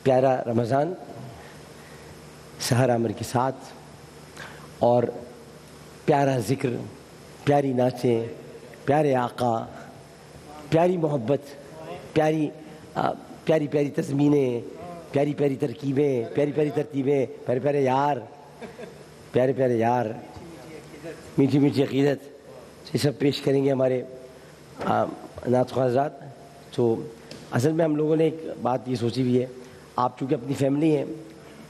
پیارا رمضان سحر عامر کے ساتھ اور پیارا ذکر، پیاری نعتیں، پیارے آقا، پیاری محبت، پیاری پیاری پیاری تزمینیں، پیاری پیاری ترکیبیں، پیاری پیاری ترتیبیں، پیارے پیارے یار، پیارے پیارے یار، میٹھی میٹھی عقیدت، یہ سب پیش کریں گے ہمارے نعت خواہ حضرات۔ تو اصل میں ہم لوگوں نے ایک بات یہ سوچی ہوئی ہے، آپ چونکہ اپنی فیملی ہیں،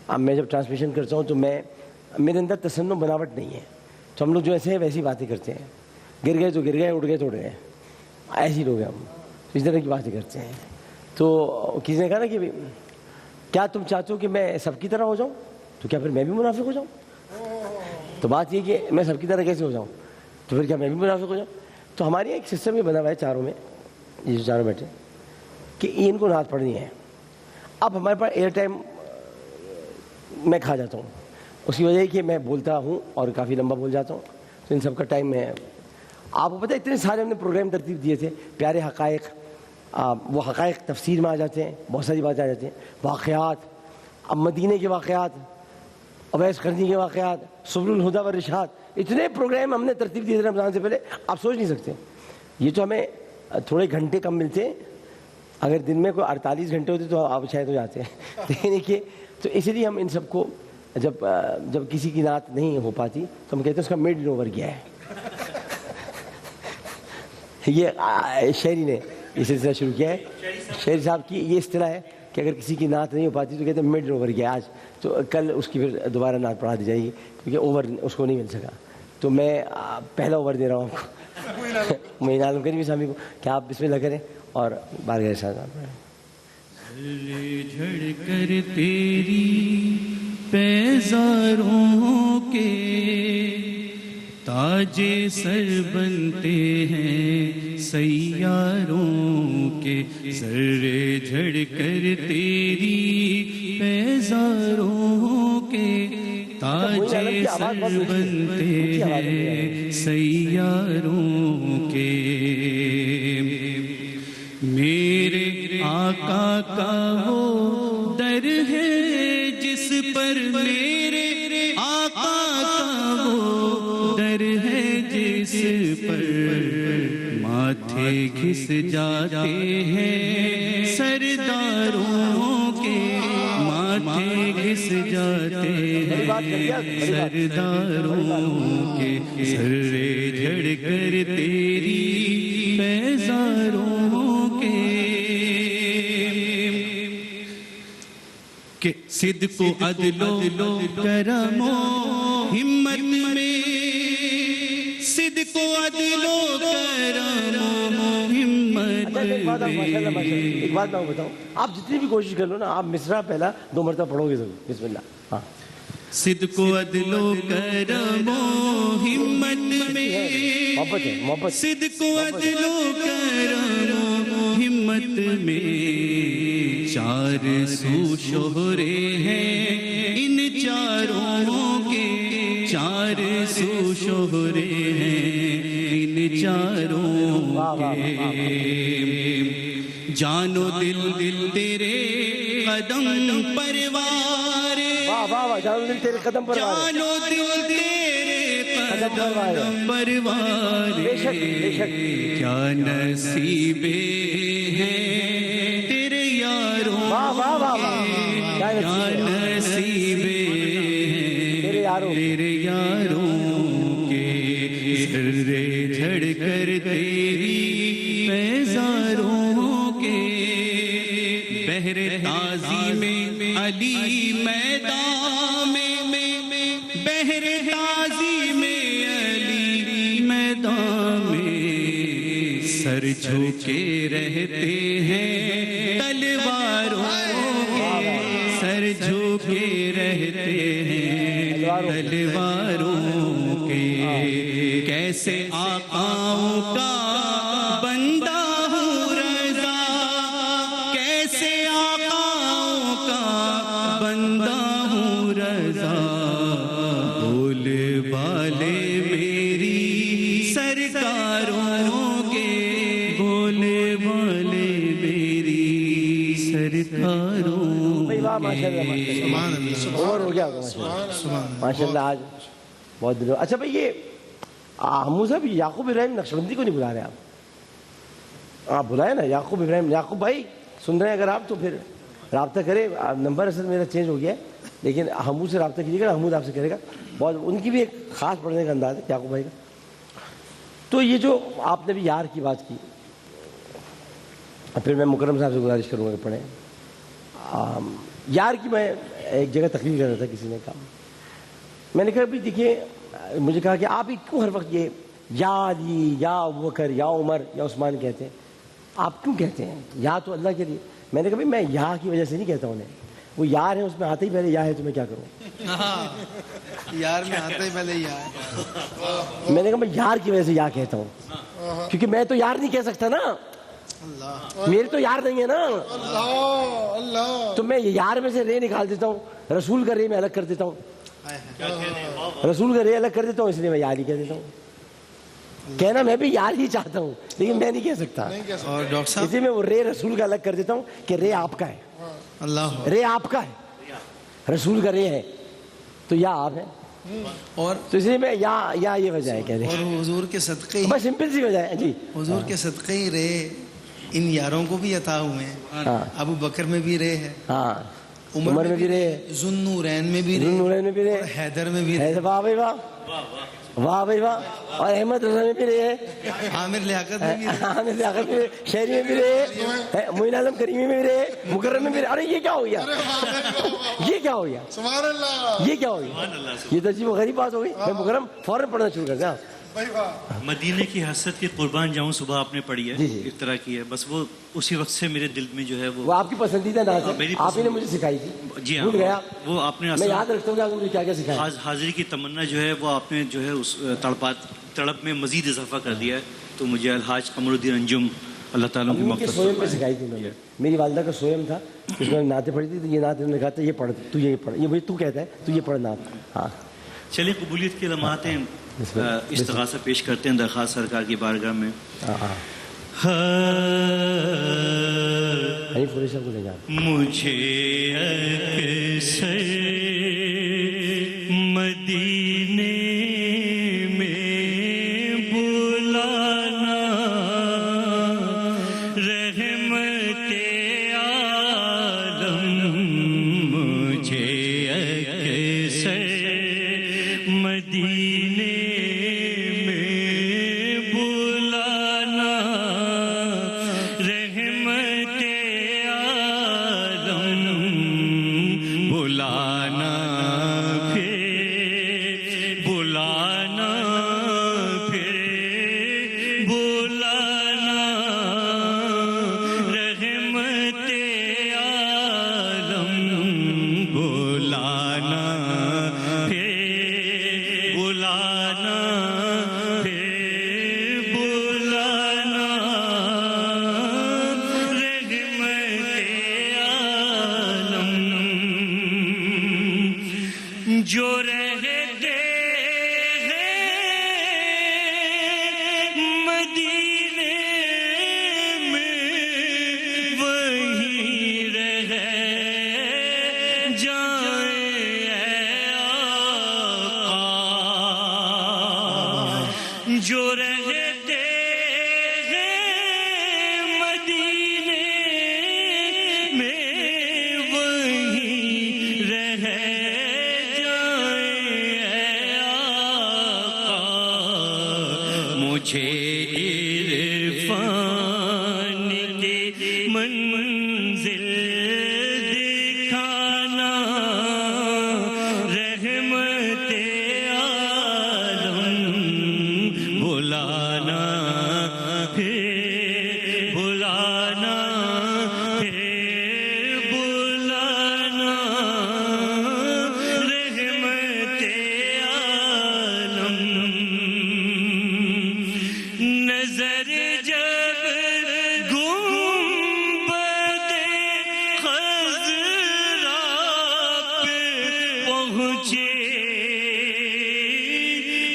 اب میں جب ٹرانسمیشن کرتا ہوں تو میرے اندر تصنع بناوٹ نہیں ہے، تو ہم لوگ جو ایسے ہیں ویسی باتیں کرتے ہیں، گر گئے تو گر گئے، اڑ گئے تو اڑ گئے، ایسے لوگ ہیں ہم، اس طرح کی باتیں کرتے ہیں۔ تو کسی نے کہا نا کہ کیا تم چاہتے ہو کہ میں سب کی طرح ہو جاؤں، تو کیا پھر میں بھی منافق ہو جاؤں؟ تو بات یہ کہ میں سب کی طرح کیسے ہو جاؤں، تو پھر کیا میں بھی منافق ہو جاؤں؟ تو ہمارے ایک سسٹم یہ بنا ہوا ہے چاروں میں، یہ جو چاروں بیٹھے، کہ ان کو نعت پڑھنی ہے۔ اب ہمارے پاس ایئر ٹائم میں کھا جاتا ہوں، اس کی وجہ ہے کہ میں بولتا ہوں اور کافی لمبا بول جاتا ہوں، تو ان سب کا ٹائم میں آپ کو پتہ ہے اتنے سارے ہم نے پروگرام ترتیب دیے تھے، پیارے حقائق، وہ حقائق تفسیر میں آ جاتے ہیں، بہت ساری باتیں آ جاتی ہیں، واقعات، اب مدینے کے واقعات، اویس قرنی کے واقعات، سبل الہدیٰ والرشاد، اتنے پروگرام ہم نے ترتیب دیے تھے رمضان سے پہلے، آپ سوچ نہیں سکتے۔ یہ تو ہمیں تھوڑے گھنٹے کم ملتے ہیں، اگر دن میں کوئی 48 گھنٹے ہوتے تو آپ شاید ہو جاتے ہیں، لیکن کہ تو اسی لیے ہم ان سب کو جب کسی کی نعت نہیں ہو پاتی تو ہم کہتے ہیں اس کا مڈ اوور گیا ہے۔ یہ شاعری نے یہ سلسلہ شروع کیا ہے، شاعری صاحب کی یہ اصطلاح ہے کہ اگر کسی کی نعت نہیں ہو پاتی تو کہتے ہیں مڈ اوور گیا آج، تو کل اس کی پھر دوبارہ نعت پڑھا دی جائے گی کیونکہ اوور اس کو نہیں مل سکا۔ تو میں پہلا اوور دے رہا ہوں آپ کو، میں عالم کریم سامی کو کہ آپ بسم اللہ کریں اور بارگاہ ارشاد پڑھیں۔ جھڑ کر تیری پیزاروں کے تاج سر بنتے ہیں سیاروں کے، سر جھڑ کر تیری پیزاروں کے تاج سر بنتے ہیں سیاروں کے، میرے آقا کا وہ در ہے جس پر میرے آقا کا وہ در ہے جس پر ماتھے گھس جاتے ہیں سرداروں کے، ماتھے گھس جاتے ہیں سرداروں کے، سر جھڑ کر تیری پیزاروں کہ صدق و عدل و کرم و ہمت میں، صدق و عدل و کرم و ہمت میں۔ ایک بات میں بتاؤں، آپ جتنی بھی کوشش کر لو نا، آپ مصرع پہلا 2 مرتبہ پڑھو گے ضرور، بسم اللہ۔ ہاں، صدق و عدل و کرم و ہمت میں، محبت ہے، محبت، صدق و عدل و کرم و ہمت میں، چار سو شہرے ہیں ان چاروں کے، چار سو شہرے ہیں ان چاروں کے، جان و دل تیرے قدم پروار، جان و دل تیرے قدم پر، جان و دل تیرے قدم پروار، کیا نصیبیں ہیں تیرے یاروں کے، کیا نصیبیں ہیں تیرے یاروں کے، سر جھڑ کر تیری پیزاروں کے، بحر تازی میں علی میدان میں، بحر تازی میں علی میدان میں، سر جھکے رہتے ہیں تلواروں کے، سر جھکے رہتے ہیں تلواروں کے، کیسے آقاؤں کا بندہ ہوں رضا، کیسے آقاؤں کا بندہ ہوں رضا، بول بالے میری سرکاروں کے، بول بالے میری سرکاروں بھائی واہ ماشاء اللہ عمر ہو گیا ہوگا ماشاء اللہ آج بہت دنوں. اچھا بھائی یہ حمو صاحب یعقوب ابراہیم نقشبندی کو نہیں بلا رہے آپ بلائیں نا یعقوب ابراہیم. یعقوب بھائی سن رہے ہیں اگر آپ تو پھر رابطہ کریں. نمبر اصل میرا چینج ہو گیا ہے لیکن حمو سے رابطہ کیجیے گا. حمود آپ سے کرے گا. بہت ان کی بھی ایک خاص پڑھنے کا انداز ہے یعقوب بھائی کا. تو یہ جو آپ نے بھی یار کی بات کی پھر میں مکرم صاحب سے گزارش کروں گا کہ پڑھیں. یار کی میں ایک جگہ تقریر کر رہا تھا کسی نے کہا میں نے کہا بھی دیکھیے مجھے کہا کہ آپ کیوں ہر وقت یہ یا علی یا ابوبکر یا عمر یا عثمان کہتے ہیں آپ کیوں کہتے ہیں یا تو اللہ کے لیے. میں نے کہا بھائی میں یا کی وجہ سے نہیں کہتا انہیں وہ یار ہیں اس میں آتے ہی پہلے یا ہے تو میں کیا کروں یار میں آتے ہی پہلے یا ہے. میں نے کہا میں یار کی وجہ سے یا کہتا ہوں کیونکہ میں تو یار نہیں کہہ سکتا نا میرے تو یار نہیں ہے نا تو میں یار میں سے رے نکال دیتا ہوں رسول کا رے میں الگ کر دیتا ہوں رسول کا رے الگ کر دیتا ہوں اس لیے میں یار ہی کہہ دیتا ہوں. کہنا میں بھی یار ہی چاہتا ہوں لیکن میں نہیں کہہ سکتا اور ڈاکٹر صاحب اسی میں وہ رے رسول کا الگ کر دیتا ہوں کہ رے آپ کا ہے اللہ رے آپ کا ہے رسول کا رے ہے تو یا آپ ہے اور تو اس لیے میں یا یہ وجہ ہے کہہ دیں اور حضور کے صدقے بس سمپل سی وجہ ہے جی حضور کے صدقے ہی رے ان یاروں کو بھی عطا ہوئے ہیں. ابو بکر میں بھی رے ہے ہاں عمر میں بھی رے ذوالنورین میں بھی رے ذوالنورین میں بھی رے حیدر میں بھی رے واہ بھائی واہ واہ بھائی واہ اور احمد رضا میں بھی رہے ہیں عامر لیاقت میں بھی عامر لیاقت میں شہری میں بھی رہے معین عالم کریمی میں بھی رہے مکرم میں بھی رہے. ارے یہ کیا ہو گیا یہ کیا ہو گیا سبحان اللہ یہ کیا ہو گیا یہ تو عجیب و غریب بات ہو گئی. میں مکرم فوراً پڑھنا شروع کر دیا. مدینے کی حسرت کی قربان جاؤں صبح آپ نے پڑھی ہے جی جی اس طرح کی ہے بس وہ اسی وقت سے میرے دل میں جو ہے وہ آپ کی پسندیدہ نعت ہے آپ ہی نے مجھے سکھائی تھی جی ہاں بھول گیا وہ آپ نے میں یاد رکھتا ہوں کہ آپ نے مجھے کیا کیا سکھایا. حاضری کی تمنا جو ہے وہ آپ نے جو ہے اس تڑپ میں مزید اضافہ کر دیا ہے تو مجھے الحاج قمر الدین انجم اللہ تعالیٰ کی ان کے سوئم پہ سکھائی تھی میں نے. میری والدہ کا سوئم تھا اس میں نعتیں پڑھی تھی تو یہ نعت انہوں نے کہا تھا یہ پڑھ تو یہ پڑھ یہ مجھے تو کہتا ہے تو یہ پڑھ نعت. ہاں چلیے قبولیت کی لمحات ہیں استغاثہ پیش کرتے ہیں درخواست سرکار کی بارگاہ میں. مجھے اکثر مدینے میں بلانا رحمت عالم مجھے اکثر مدینے جو رہتے ہیں مدینے میں وہی رہ جائیں آقا. جو رہتے ہیں مدینے میں وہی رہ مجھے عرفان کی منزل دکھانا رحمت عالم بلانا پھر بلانا پھر بلانا رحمت عالم. نظر جب گنبد خضرا پہ پہنچے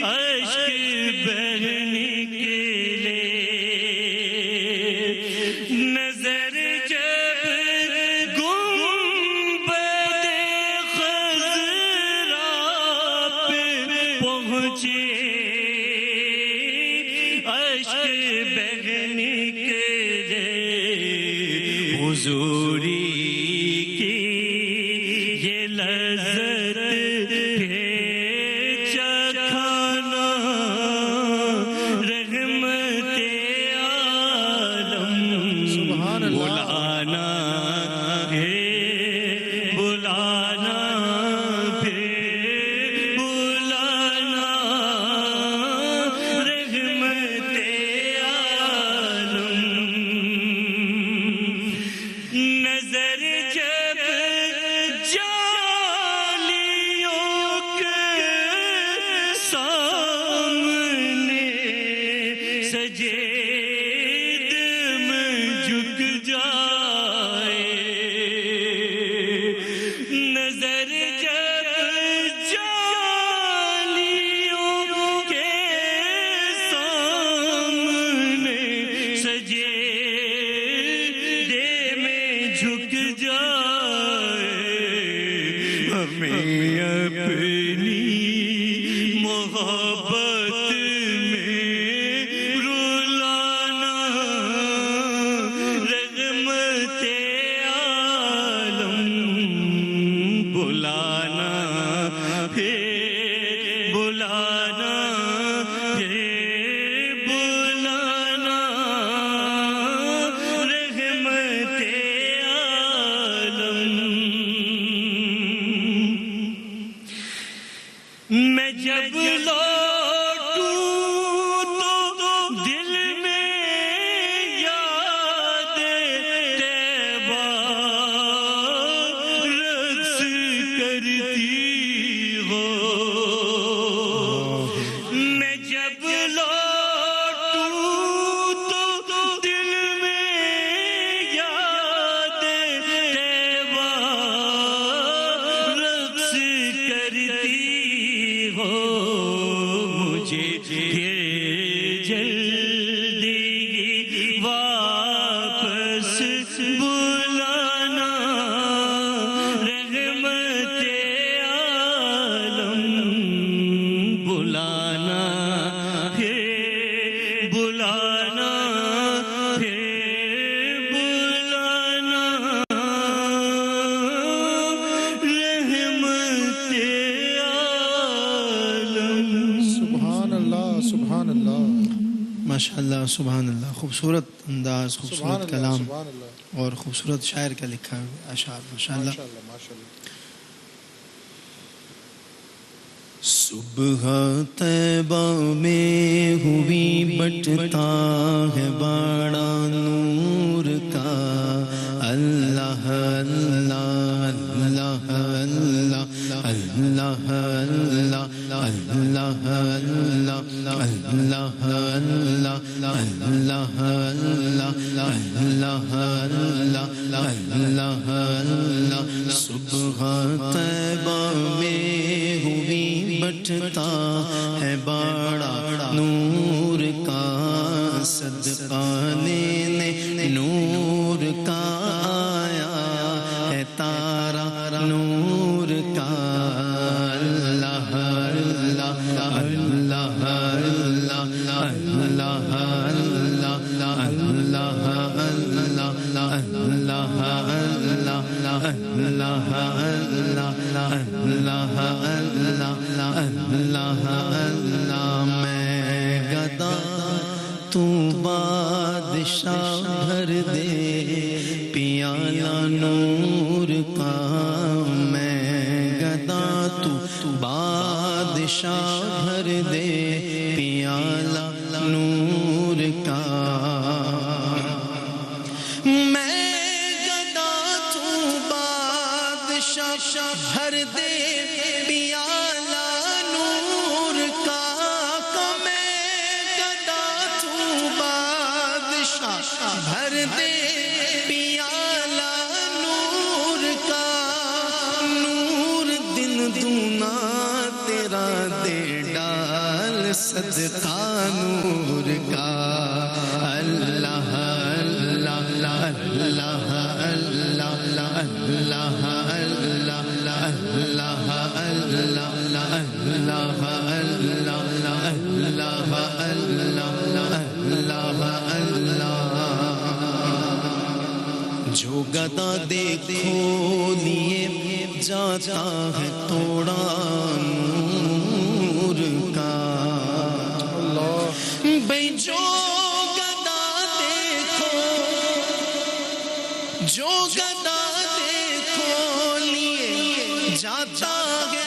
اشک بہنے کے لیے. نظر جب گنبد میں جب لوٹوں تو دل میں یاد طیبہ رقص کرتی ہو میں جب لوٹوں تو دل میں یاد طیبہ رقص کرتی ہو مجھے یہ جلدی واپس بلانا رحمت عالم بلانا ہے بلانا ہے بلانا رحمت عالم سبحان اللہ سبحان اللہ ماشاءاللہ سبحان اللہ. خوبصورت انداز، سبحان خوبصورت اللہ کلام سبحان اللہ اور خوبصورت شاعر کا لکھا ہے اشعار ماشاءاللہ. ماشاءاللہ ماشاءاللہ. صبح طیبہ میں ہوئی بٹتا ہے باڑا نور کا اللہ اللہ اللہ اللہ اللہ اللہ اللہ اللہ اللہ اللہ اللہ اللہ. صبح طیبہ میں ہوئی بٹتا ہے باڑا نور کا صدقہ لینے نور کا آیا ہے تارا نور کا اللہ اللہ اللہ اللہ اللہ اللہ میں گدا تو بادشاہ بھر دے پیالہ نور کا میں گدا تو بادشاہ بھر دے پیالہ نور کا میں گدا تو بادشاہ بھر دے پیالہ نور کا میں گدا تو بادشاہ بھر دے پیالہ نور کا نور دن دونا تیرا دے ڈال صدقہ نور کا اللہ اللہ اللہ اللہ اللہ جو گدا دیکھو لیے جاتا ہے توڑا نور کا بھئی جو گدا دیکھو جو گدا دیکھو لیے جاتا ہے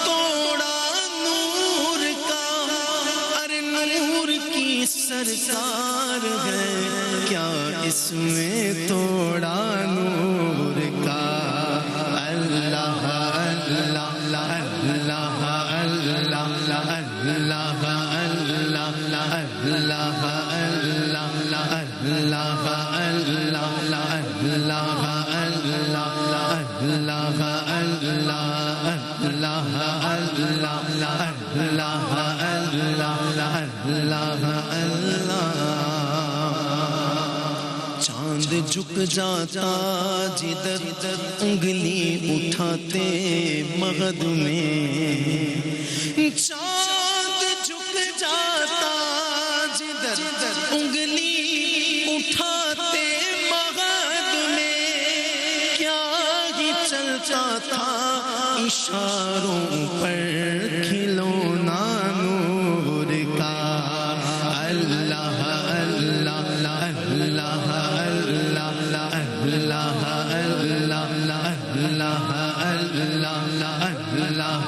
توڑا نور کا ارے نور کی سرکار ہے کیا اس میں توڑا نور کا اللہ اللہ اللہ اللہ اللہ چاند جھک جاتا جدھر انگلی اٹھاتے مغد میں چاند جھک جاتا جدھر انگلی اٹھاتے مغد میں کیا ہی چلتا تھا اشاروں پر کھلونا نور کا اللہ اللہ اللہ اللہ اللہ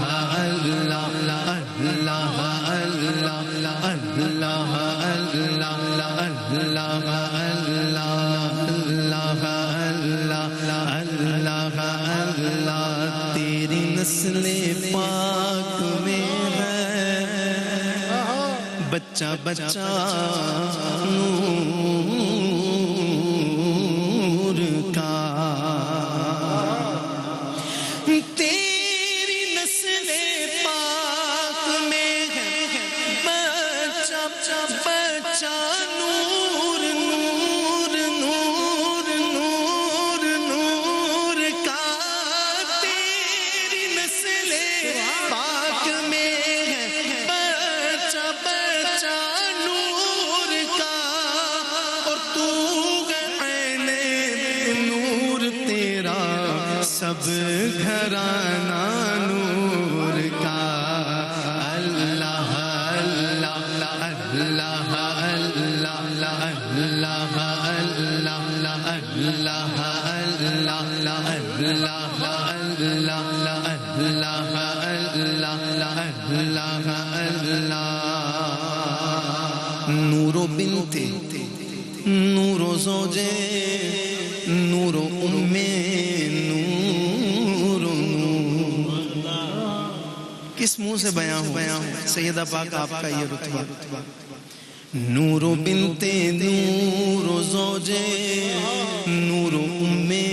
اللہ تیری نسل پاک میں ہے بچہ بچہ نور کا تیری نسل پاک میں ہے بچہ بچہ نور نور نور نور نور کا تیری نسل پاک میں ہے بچہ بچہ نور کا اور تو عین نور تیرا سب گھرانہ نور کا اللہ اللہ اللہ اللہ اللہ نورو بنتے نورو زوجے نورو امے نورو نور کس منہ سے بیاں ہوں سیدہ پاک آپ کا یہ رتبہ نورو بنتے نورو زوجے نورو امے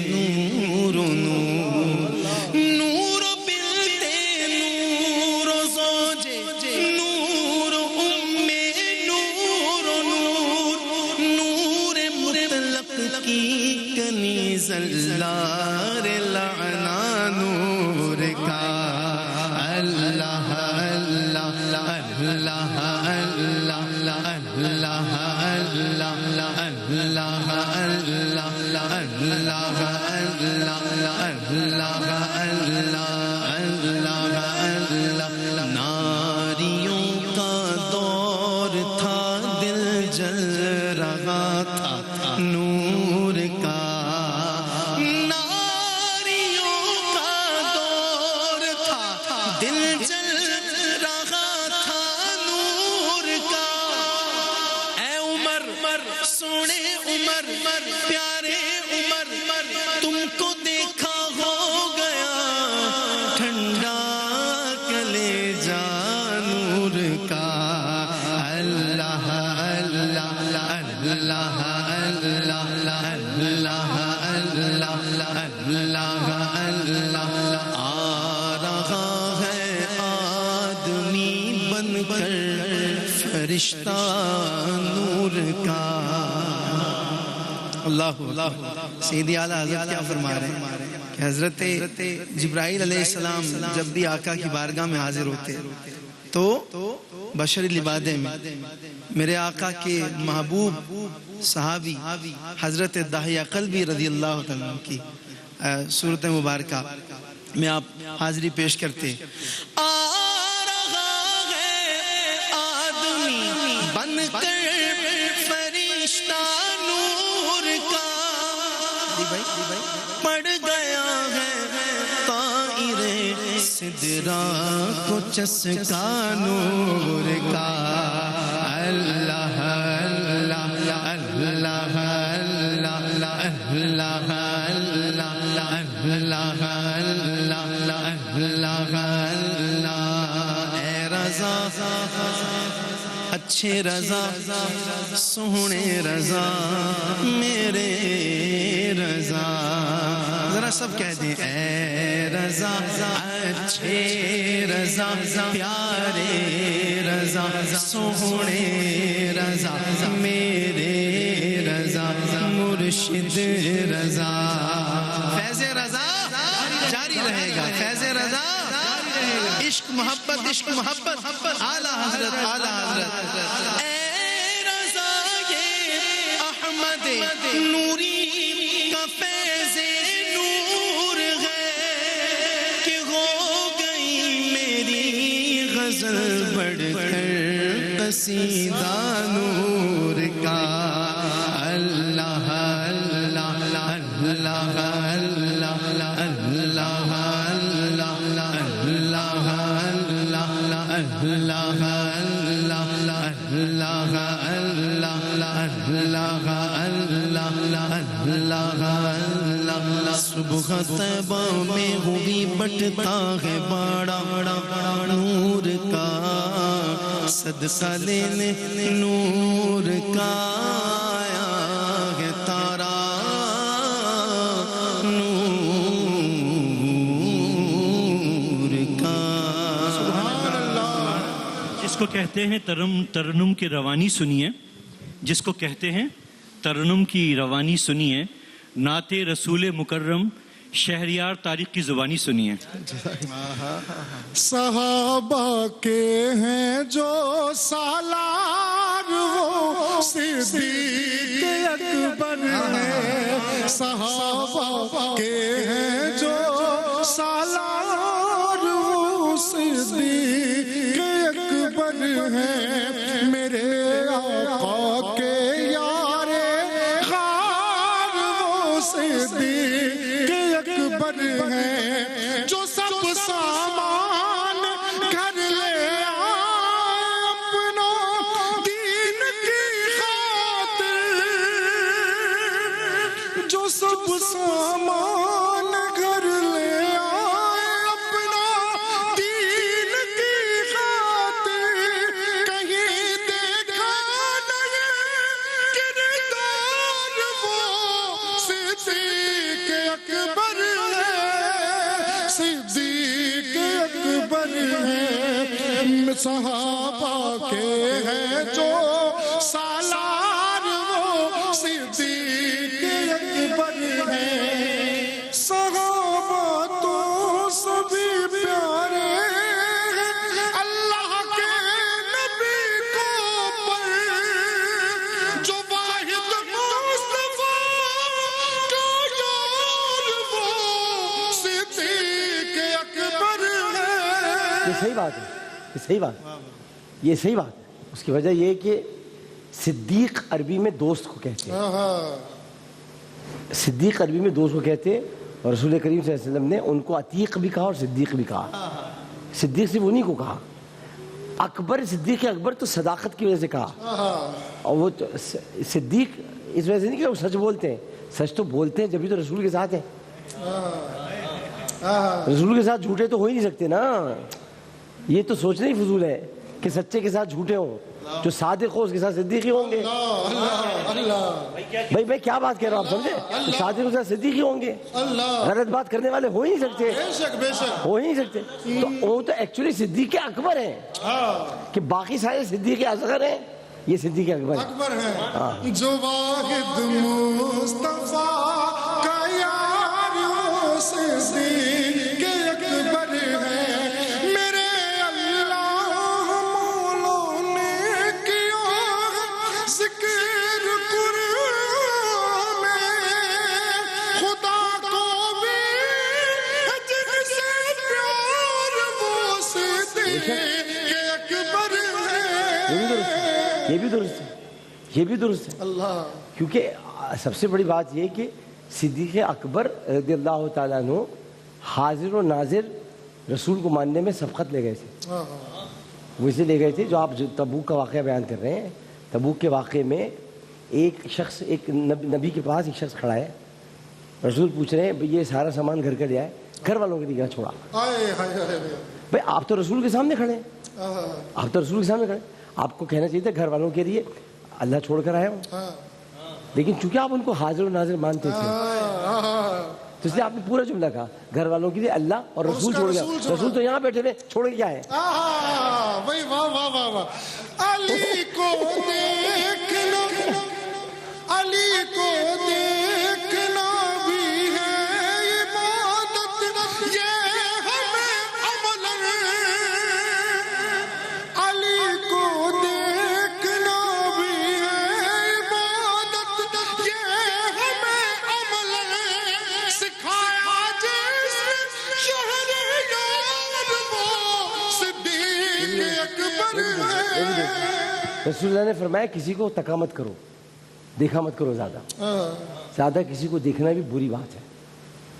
نورو نور نورو بنتے نورو زوجے نورو امے نورو نور نور مطلق کی کنیز اللہ لعنا نور کا اللہ اللہ اللہ ناریوں کا دور تھا دل جل رہا تھا نور کا ناریوں کا دور تھا دل جل رہا تھا نور کا اے عمر سونے عمر پیارے عمر تم کو دیکھا ہو گیا ٹھنڈا کلیجہ نور کا اللہ اللہ اللہ اللہ اللہ آ رہا ہے آدمی بن کر فرشتہ نور کا اللہ سیدی اعلیٰ حضرت کیا فرما رہے ہیں کہ حضرت جبرائیل علیہ السلام جب بھی آقا کی بارگاہ میں حاضر ہوتے تو بشری لبادے میں میرے آقا کے محبوب صحابی حضرت داہیہ قلبی رضی اللہ تعالیٰ کی صورت مبارکہ میں آپ حاضری پیش کرتے آ رہا ہے آدمی بن کر فرشتہ نور کا پڑ گیا ہے طائر سدرا کو چسکا نور کا اللہ اللہ اللہ اللہ اے رضا اچھے رضا سونے رضا میرے رضا ذرا سب کہہ دیں اے رضا اچھے رضا پیارے رضا سونے رضا میرے رضا مرشد رضا فیض رضا جاری رہے گا فیض رضا عشق محبت اعلیٰ حضرت اے رضا یہ احمد نوری کا فیض نور ہے کہ ہو گئی میری غزل بڑھ کر قصیدہ نور کا اللہ اللہ اللہ صبح طیبہ میں ہوئی بٹتا ہے بڑا نور کا صدقہ لینے نور کا آیا ہے تارا نور کا جس کو کہتے ہیں ترنم کی روانی سنیے، جس کو کہتے ہیں ترنم کی روانی سنیے، نعت رسول مکرم شہریار طارق کی زبانی سنیے۔ صحابہ کے ہیں جو سالار وہ صدیق اکبر ہیں، صحابہ کے ہیں جو سالار وہ صدیق اکبر ہیں، میرے آقا کے یار غار وہ صدیق اکبر ہیں، جو سب سامان گھر لے آئے اپنا دین کی خاطر، جو سب سامان گھر لے آئے اپنا دین کی خاطر، کہیں دیکھا نہیں کردار وہ صدیق اکبر ہے، صدیق اکبر ہے، صحابہ کے ہیں جو سالار وہ صدیق اکبر ہے، صحابہ تو سبھی پیارے ہیں اللہ کے نبی کو پر، جو واحد مصطفیٰ کا یار وہ صدیق اکبر ہے۔ یہ صحیح بات ہے، یہ صحیح بات ہے، یہ صحیح بات ہے۔ اس کی وجہ یہ ہے کہ صدیق عربی میں دوست کو کہتے ہیں، صدیق عربی میں دوست کو کہتے ہیں، اور رسول کریم صلی اللہ علیہ وسلم نے ان کو عتیق بھی کہا اور صدیق بھی کہا۔ صدیق صرف انہی کو کہا، اکبر صدیق اکبر تو صداقت کی وجہ سے کہا، اور وہ صدیق اس وجہ سے نہیں کہ وہ سچ بولتے ہیں، سچ تو بولتے ہیں جبھی تو رسول کے ساتھ ہیں، رسول کے ساتھ جھوٹے تو ہو ہی نہیں سکتے نا، یہ تو سوچنا ہی فضول ہے کہ سچے کے ساتھ جھوٹے ہوں، جو صادق ہو اس کے ساتھ صدیق ہی ہوں گے۔ بھائی میں کیا بات کہہ رہا ہوں آپ سمجھے، صادق کے ساتھ صدیق ہی ہوں گے، غلط بات کرنے والے ہو ہی نہیں سکتے، ہو ہی نہیں سکتے، تو وہ تو ایکچولی صدیق اکبر ہیں، کہ باقی سارے صدیق اصغر ہیں، یہ صدیق اکبر ہے۔ جو واحد مصطفیٰ کا یار وہ صدیق اکبر ہے، میرے اللہ مولوں نے کیا ذکر قرآن میں، خدا کو بھی جن سے پیار وہ صدیق اکبر ہے۔ یہ بھی درست ہے، یہ بھی درست ہے، اللہ، کیونکہ سب سے بڑی بات یہ کہ صدیق اکبر رضی اللہ تعالیٰ عنہ حاضر و ناظر رسول کو ماننے میں سبقت لے گئے تھے، وہ اسے لے گئے تھے جو آپ تبوک کا واقعہ بیان کر رہے ہیں۔ تبوک کے واقعے میں ایک شخص، ایک نبی کے پاس ایک شخص کھڑا ہے، رسول پوچھ رہے ہیں یہ سارا سامان گھر کا لے آئے، گھر والوں کے لیے چھوڑا، بھائی آپ تو رسول کے سامنے کھڑے ہیں، آپ تو رسول کے سامنے کھڑے، آپ کو کہنا چاہیے تھا گھر والوں کے لیے اللہ چھوڑ کر آیا ہوں، لیکن چونکہ آپ ان کو حاضر و ناظر مانتے تھے تو اس لیے آپ نے پورا جملہ کہا گھر والوں کے لیے اللہ اور رسول چھوڑ گیا، رسول تو یہاں بیٹھے تھے، چھوڑ کے کیا ہے؟ بھائی واہ واہ واہ واہ، علی کو دیکھنا، علی کو دیکھنا بھی ہے عبادت، یہ ہمیں عمل ہے، علی کو دیکھنا بھی ہے عبادت، یہ ہمیں عمل ہے، سکھایا جس شہر یار وہ صدیق اکبر ہے۔ رسول اللہ نے فرمایا کسی کو تکا مت کرو، دیکھا مت کرو، زیادہ کسی کو دیکھنا بھی بری بات ہے،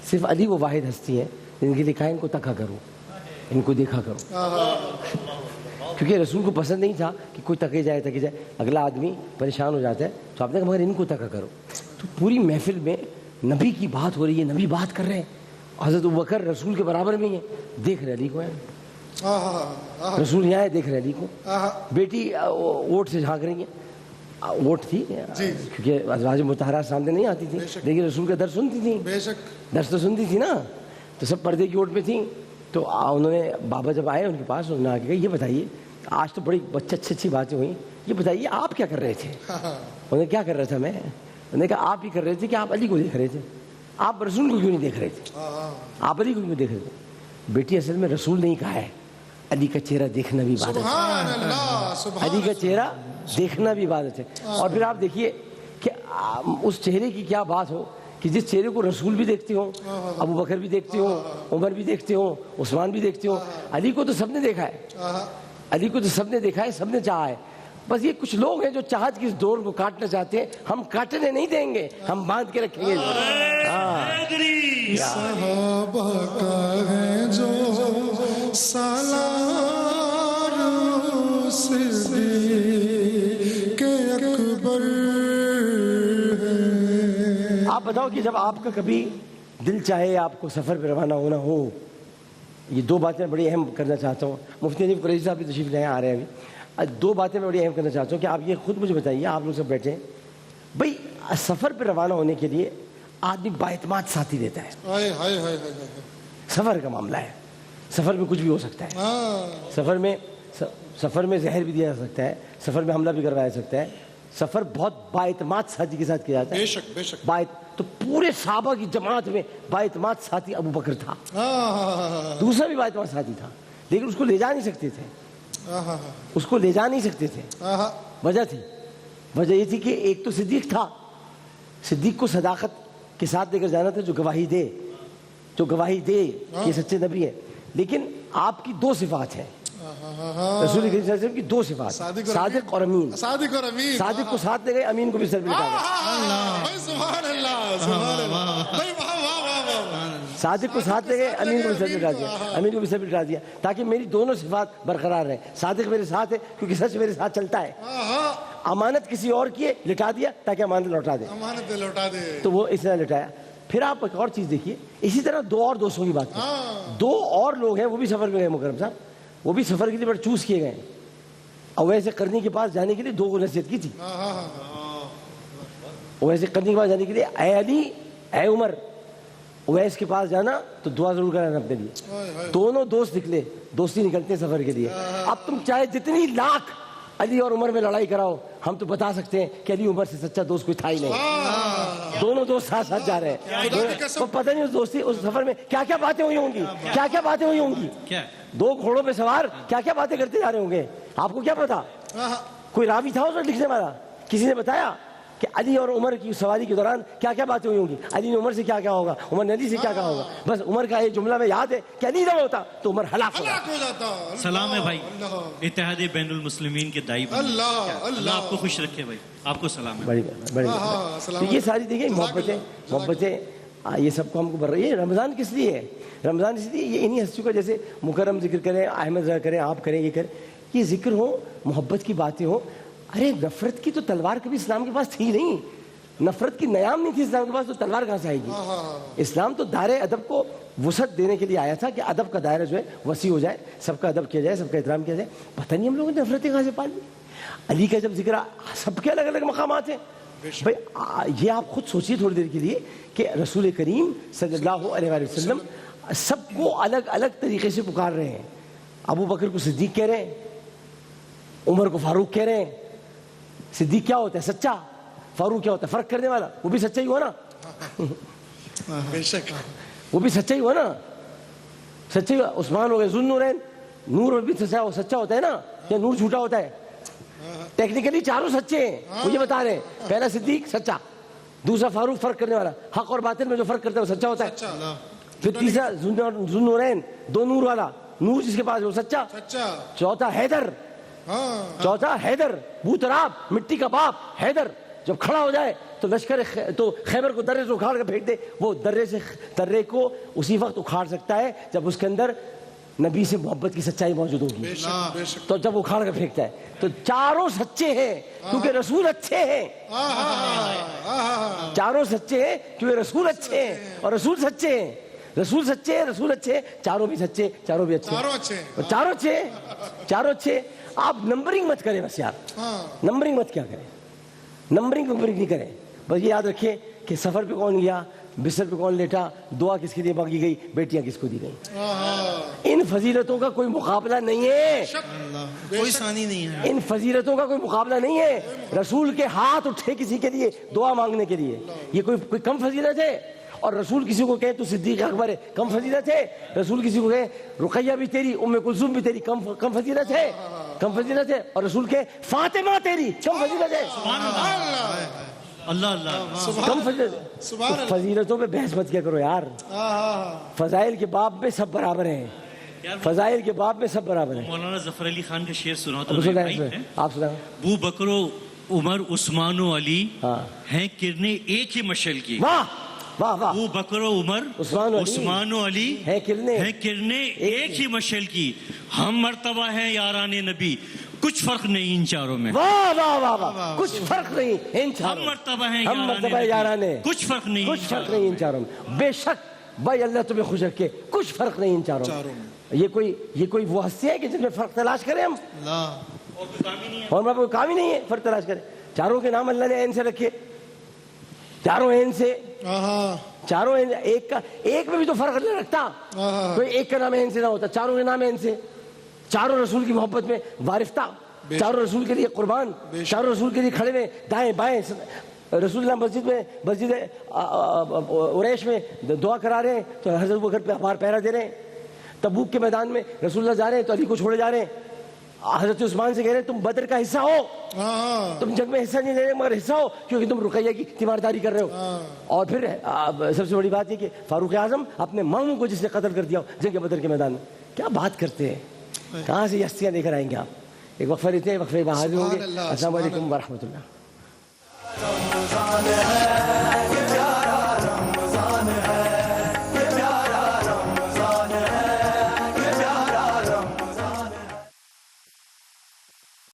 صرف علی وہ واحد ہستی ہیں جن کے لیے کہا ان کو تکا کرو، ان کو دیکھا کرو، کیونکہ رسول کو پسند نہیں تھا کہ کوئی تکے جائے، اگلا آدمی پریشان ہو جاتا ہے، تو آپ نے کہا مگر ان کو تکا کرو، تو پوری محفل میں نبی کی بات ہو رہی ہے, نبی بات کر رہے ہیں, حضرت ابوبکر رسول کے برابر میں ہی ہے, دیکھ رہے علی کو ہے, رسول یہاں ہے, دیکھ رہے علی کو. بیٹی ووٹ سے جھانک رہی ہے, ووٹ تھی کیونکہ ازواج مطہرات سامنے نہیں آتی تھی, لیکن رسول کا درس سنتی تھی, درس تو سنتی تھی نا, تو سب پردے کی ووٹ پہ تھیں. تو انہوں نے بابا جب آئے ان کے پاس, انہوں نے آ کے کہا یہ بتائیے, آج تو بڑی اچھی باتیں ہوئیں, یہ بتائیے آپ کیا کر رہے تھے؟ انہوں نے کیا کر رہا تھا میں, انہوں نے کہا آپ ہی کر رہے تھے کہ آپ علی کو دیکھ رہے تھے, آپ رسول کو کیوں نہیں دیکھ رہے تھے, آپ علی کو کیوں دیکھ رہے تھے؟ بیٹی اصل میں رسول نہیں کہا ہے, علی کا چہرہ دیکھنا بھی عبادت ہے, علی کا چہرہ دیکھنا بھی عبادت ہے. اور پھر آپ دیکھیے کہ اس چہرے کی کیا بات ہو کہ جس چہرے کو رسول بھی دیکھتے ہوں, ابو بکر بھی دیکھتے ہوں, عمر بھی دیکھتے ہوں, عثمان بھی دیکھتے ہوں, علی کو تو سب نے دیکھا ہے, علی کو تو سب نے دیکھا ہے, سب نے چاہا ہے. بس یہ کچھ لوگ ہیں جو چاہت کی اس ڈور کو کاٹنا چاہتے ہیں, ہم کاٹنے نہیں دیں گے, ہم باندھ کے رکھیں گے. صحابہ کا ہے جو سالار صدیق اکبر ہے. آپ بتاؤ کہ جب آپ کا کبھی دل چاہے آپ کو سفر پہ روانہ ہونا ہو, یہ دو باتیں بڑی اہم کرنا چاہتا ہوں. مفتی حنیف قریشی صاحب بھی تشریف لے آ رہے ہیں ابھی. دو باتیں میں بڑی اہم کرنا چاہتا ہوں کہ آپ یہ خود مجھے بتائیے, آپ لوگ سب بیٹھے ہیں بھائی, سفر پہ روانہ ہونے کے لیے آدمی بااعتماد ساتھی دیتا ہے. سفر کا معاملہ ہے, سفر میں کچھ بھی ہو سکتا ہے, سفر میں زہر بھی دیا جا سکتا ہے, سفر میں حملہ بھی کروایا جا سکتا ہے. سفر بہت بااعتماد ساتھی کے ساتھ کیا جاتا ہے. بے شک. تو پورے صحابہ کی جماعت میں بااعتماد ساتھی ابو بکر تھا, دوسرا بھی بااعتماد ساتھی تھا, لیکن اس کو لے جا نہیں سکتے تھے, اس کو لے جا نہیں سکتے تھے. وجہ یہ تھی کہ ایک تو صدیق تھا, صدیق کو صداقت کے ساتھ لے کر جانا تھا, جو گواہی دے کہ سچے نبی ہے. لیکن آپ کی دو صفات ہیں, رسول کریم صلی اللہ علیہ وسلم کی دو صفات, صادق اور امین. صادق کو ساتھ لے گئے, امین کو بھی سر پہ لٹا گئے. صادق کو ساتھ لے گئے, امین کو بھی سر پہ لٹا دیا, تاکہ میری دونوں صفات برقرار رہیں. صادق میرے ساتھ ہے کیونکہ سچ میرے ساتھ چلتا ہے, امانت کسی اور کی ہے لٹا دیا تاکہ امانت لوٹا دے, تو وہ اس طرح لٹایا. پھر آپ ایک اور چیز دیکھیے, اسی طرح دو اور دوستوں کی بات کریں. دو اور لوگ ہیں, وہ بھی سفر میں گئے مکرم صاحب, وہ بھی سفر کے لیے بڑے چوز کیے گئے. اویس قرنی کے پاس جانے کے لیے دو کو نصیحت کی تھی. اویس قرنی کے پاس جانے کے لیے, اے علی اے عمر, اویس کے پاس جانا تو دعا ضرور کرانا اپنے لیے. دونوں دوست نکلے, دوستی نکلتے ہیں سفر کے لیے. اب تم چاہے جتنی لاکھ علی اور عمر میں لڑائی کراؤ, ہم تو بتا سکتے ہیں کہ علی عمر سے سچا دوست کوئی تھا ہی نہیں. دونوں دوست ساتھ ساتھ جا رہے ہیں, تو پتہ نہیں اس دوستی اس سفر میں کیا کیا باتیں ہوئی ہوں گی, دو گھوڑوں پہ سوار کیا کیا باتیں کرتے جا رہے ہوں گے. آپ کو کیا پتا, کوئی راوی تھا اس میں لکھنے والا, کسی نے بتایا کہ علی اور عمر کی سواری کے دوران کیا کیا باتیں ہوئی ہوں گی, علی نے عمر سے کیا کیا ہوگا, عمر نے علی سے کیا کہا ہوگا. بس عمر کا یہ جملہ میں یاد ہے کہ علی نہ ہوتا تو عمر ہلاک ہو جاتا. سلام ہے بھائی, اتحاد بین المسلمین کے دائی, اللہ آپ کو خوش رکھے بھائی, آپ کو سلام ہے. بڑی یہ ساری دیکھیں محبتیں یہ سب کو ہم کو بڑھ رہی ہے. رمضان کس لیے ہے, رمضان اس لیے یہ انہی ہستیوں کا, جیسے مکرم ذکر کریں, احمد رضا کریں, آپ کریں, یہ کریں, یہ ذکر ہو, محبت کی باتیں ہو. ارے نفرت کی تو تلوار کبھی اسلام کے پاس تھی نہیں, نفرت کی نیام نہیں تھی اسلام کے پاس, تو تلوار کہاں سے آئے گی. اسلام تو دائرہ ادب کو وسعت دینے کے لیے آیا تھا کہ ادب کا دائرہ جو ہے وسیع ہو جائے, سب کا ادب کیا جائے, سب کا احترام کیا جائے. پتہ نہیں ہم لوگوں نے نفرتیں کہاں سے پالی. علی کا جب ذکر, سب کے الگ الگ مقامات ہیں بھائی. یہ آپ خود سوچیے تھوڑی دیر کے لیے کہ رسول کریم صلی اللہ علیہ وسلم سب کو الگ الگ طریقے سے پکار رہے ہیں. ابو بکر کو صدیق کہہ رہے ہیں, عمر کو فاروق کہہ رہے ہیں. صدیق کیا ہوتا ہے, سچا. فاروق کیا ہوتا ہے, فرق کرنے والا. وہ بھی سچا ہی ہوا نا, وہ بھی سچا ہی ہوا نا, سچا ہی. عثمان ہو گئے ذو النورین, نور بھی سچا ہوتا ہے نا, یا نور جھوٹا ہوتا ہے. ٹیکنیکلی چاروں سچے ہیں, مجھے بتا رہے ہیں. پہلا صدیق سچا, دوسرا فاروق فرق کرنے والا, حق اور باطل میں جو فرق کرتا ہے وہ سچا ہوتا ہے. پھر تیسرا ذو النورین, دو نور والا, نور جس کے پاس وہ سچا. چوتھا حیدر, بوتراب, مٹی کا باپ حیدر, جب کھڑا ہو جائے تو لشکر تو خیبر کو درے سے اکھاڑ کر پھینک دے. وہ درے کو اسی وقت اکھاڑ سکتا ہے جب اس کے اندر نبی سے محبت کی سچائی موجود ہوگی. بے شک بے شک. تو جب اکھاڑ کر پھینکتا ہے تو چاروں سچے ہیں کیونکہ رسول اچھے ہیں. چاروں سچے ہیں کیونکہ رسول اچھے ہیں اور رسول سچے ہیں. رسول سچے ہیں, رسول اچھے ہیں, چاروں بھی سچے, چاروں بھی اچھے, چاروں اچھے ہیں. چاروں اچھے, چاروں اچھے. آپ نمبرنگ مت کریں بس یار, نمبرنگ مت کیا کریں, نمبرنگ نہیں کریں. بس یہ یاد رکھیں کہ سفر پہ کون گیا, بستر پہ کون لیٹا, دعا کس کے لیے مانگی گئی, بیٹیاں کس کو دی گئی. ان فضیلتوں کا کوئی مقابلہ نہیں ہے, کوئی ثانی نہیں ہے. ان فضیلتوں کا کوئی مقابلہ نہیں ہے. رسول کے ہاتھ اٹھے کسی کے لیے دعا مانگنے کے لیے, یہ کوئی کم فضیلت ہے؟ اور رسول کسی کو کہے تو صدیق اکبر ہے, کم فضیلت ہے؟ رسول کسی کو کہے رقیہ بھی تیری, ام کلثوم بھی تیری, کم فضیلت ہے؟ کم فضیلت ہے. اور رسول کے فاطمہ تیری, کم فضیلت ہے؟ اللہ اللہ کم فضیلت ہے. فضیلتوں پہ بحث مت کیا کرو یار. فضائل کے باب میں سب برابر ہیں, فضائل کے باب میں سب برابر ہیں. مولانا ظفر علی خان کا شعر سنا تو آپ سنا. ابو بکر و عمر عثمان و علی ہیں کرنے ایک ہی مشعل کی. واہ واہ واہ. ابو بکر و عمر عثمان و علی ہیں کرنے ایک ہی مشعل کی. ہم مرتبہ ہیں یاران نبی, کچھ فرق نہیں ان چاروں میں. واہ واہ واہ واہ. کچھ فرق نہیں ان چاروں. ہم مرتبہ ہیں ہم مرتبہ یاران, کچھ فرق نہیں, کچھ فرق نہیں ان چاروں میں. بے شک بھائی اللہ تمہیں خوش رکھے, کچھ فرق نہیں ان چاروں میں. یہ کوئی وہ ہستی ہے کہ جن میں فرق تلاش کریں ہم, اور ہمارا کوئی کام ہی نہیں ہے فرق تلاش کریں. چاروں کے نام اللہ نے عین سے رکھے, چاروں عین سے, چاروں ایک میں بھی تو فرق نہیں رکھتا. کوئی ایک کا نام عین سے نہ ہوتا, چاروں کے نام عین سے. چاروں رسول کی محبت میں وارفتہ, چاروں رسول کے لیے قربان, چاروں رسول کے لیے کھڑے ہوئے دائیں بائیں. رسول اللہ مسجد عریش میں دعا کرا رہے ہیں تو حضرت بکر پہ ہمارا پہرا دے رہے ہیں. تبوک کے میدان میں رسول اللہ جا رہے ہیں تو علی کو چھوڑے جا رہے ہیں. حضرت عثمان سے کہہ رہے ہیں تم بدر کا حصہ ہو, تم جنگ میں حصہ نہیں لے رہے مگر حصہ ہو کیونکہ تم رقیہ کی تیمارداری کر رہے ہو. اور پھر سب سے بڑی بات یہ کہ فاروق اعظم اپنے ماموں کو جس نے قتل کر دیا جنگ بدر کے میدان میں. کیا بات کرتے ہیں, کہاں سے یہ ہستیاں لے کر آئیں گے آپ. ایک وقفہ لیتے ہیں, وقفے میں حاضر ہوں گے. السلام علیکم ورحمۃ اللہ.